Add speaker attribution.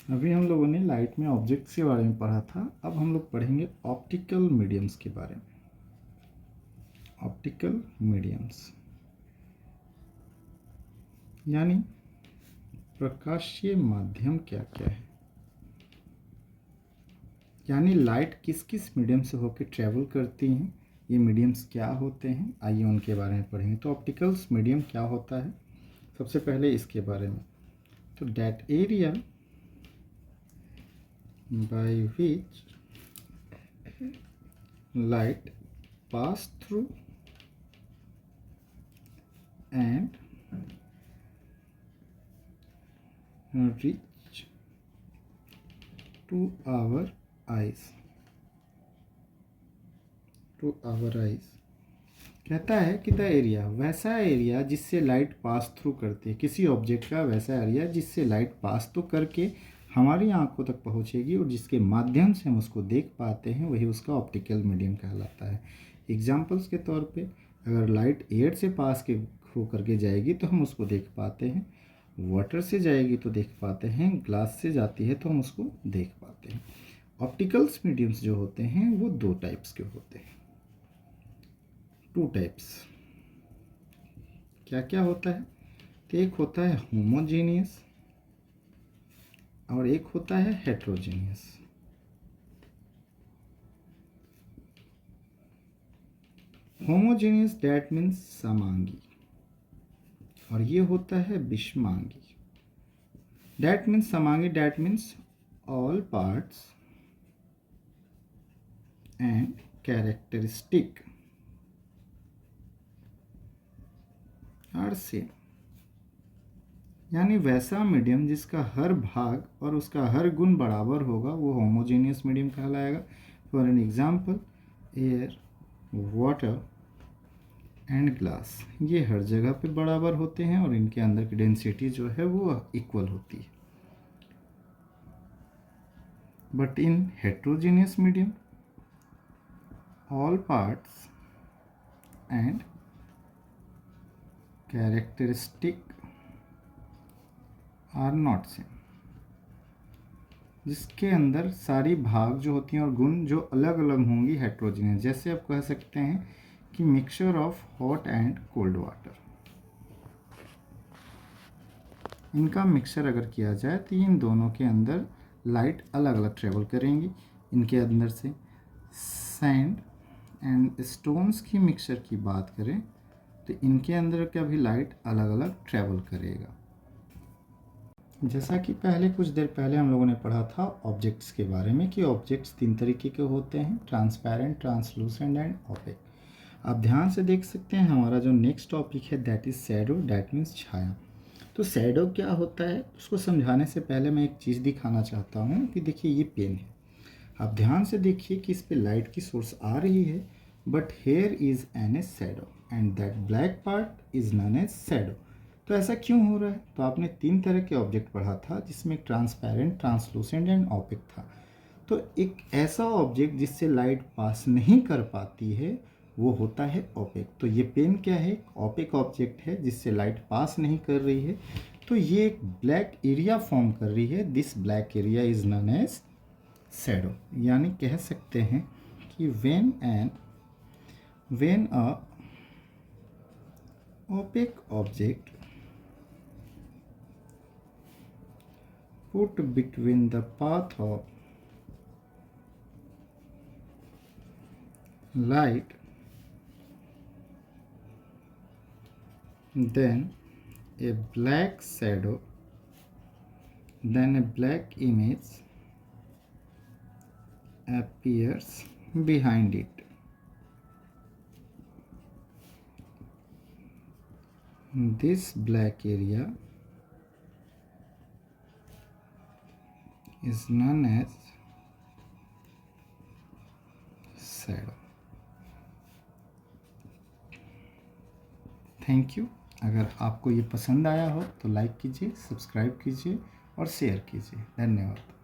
Speaker 1: अभी हम लोगों ने लाइट में ऑब्जेक्ट्स के बारे में पढ़ा था। अब हम लोग पढ़ेंगे ऑप्टिकल मीडियम्स के बारे में। ऑप्टिकल मीडियम्स यानी प्रकाशीय माध्यम क्या क्या है, यानी लाइट किस किस मीडियम से होकर ट्रेवल करती हैं, ये मीडियम्स क्या होते हैं, आइए उनके बारे में पढ़ेंगे। तो ऑप्टिकल्स मीडियम क्या होता है, सबसे पहले इसके बारे में। तो that area by which light pass through and reach to our eyes कहता है कि द एरिया, वैसा एरिया जिससे लाइट पास थ्रू करती है, किसी ऑब्जेक्ट का वैसा एरिया जिससे लाइट पास तो करके हमारी आंखों तक पहुंचेगी और जिसके माध्यम से हम उसको देख पाते हैं, वही उसका ऑप्टिकल मीडियम कहलाता है। एग्जाम्पल्स के तौर पे अगर लाइट एयर से पास के हो करके जाएगी तो हम उसको देख पाते हैं, वाटर से जाएगी तो देख पाते हैं, ग्लास से जाती है तो हम उसको देख पाते हैं। ऑप्टिकल्स मीडियम्स जो होते हैं वो दो टाइप्स के होते हैं, टू टाइप्स। क्या क्या होता है, तो एक होता है होमोजेनियस और एक होता है हेट्रोजेनियस। होमोजेनियस दैट मीन्स समांगी और ये होता है विषमांगी। दैट मीन्स समांगी, that means all parts and characteristic are same, यानी वैसा मीडियम जिसका हर भाग और उसका हर गुण बराबर होगा वो होमोजेनियस मीडियम कहलाएगा। For an example, air, water and glass, ये हर जगह पे बराबर होते हैं और इनके अंदर की डेंसिटी जो है वो इक्वल होती है। But in heterogeneous medium all parts and characteristic are not same, जिसके अंदर सारी भाग जो होती हैं और गुण जो अलग अलग होंगी हेट्रोजेनियस। जैसे आप कह सकते हैं कि mixture of hot and cold water, इनका मिक्सचर अगर किया जाए तो इन दोनों के अंदर लाइट अलग अलग ट्रेवल करेंगी। इनके अंदर से सैंड एंड स्टोन्स की मिक्सचर की बात करें तो इनके अंदर का भी लाइट अलग अलग ट्रेवल करेगा। जैसा कि कुछ देर पहले हम लोगों ने पढ़ा था ऑब्जेक्ट्स के बारे में कि ऑब्जेक्ट्स तीन तरीके के होते हैं, ट्रांसपेरेंट, ट्रांसलूसेंट एंड ओपेक। आप ध्यान से देख सकते हैं हमारा जो नेक्स्ट टॉपिक है that is shadow, that means छाया। तो शैडो क्या होता है उसको समझाने से पहले मैं एक चीज़ दिखाना चाहता हूँ कि देखिए ये पेन है, आप ध्यान से देखिए कि इस पे लाइट की सोर्स आ रही है, but here is an a shadow and that black part is known as shadow. तो ऐसा क्यों हो रहा है, तो आपने तीन तरह के ऑब्जेक्ट पढ़ा था जिसमें ट्रांसपेरेंट, ट्रांसलूसेंट एंड ओपेक था। तो एक ऐसा ऑब्जेक्ट जिससे लाइट पास नहीं कर पाती है वो होता है ओपेक। तो ये पेन क्या है, ओपेक ऑब्जेक्ट है जिससे लाइट पास नहीं कर रही है, तो ये एक ब्लैक एरिया फॉर्म कर रही है। This black area is known as shadow. यानी कह सकते हैं कि when a opaque object put between the path of light, then a black shadow, then a black image appears behind it. This black area is known as shadow. Thank you. अगर आपको ये पसंद आया हो तो लाइक कीजिए, subscribe कीजिए और शेयर कीजिए। धन्यवाद।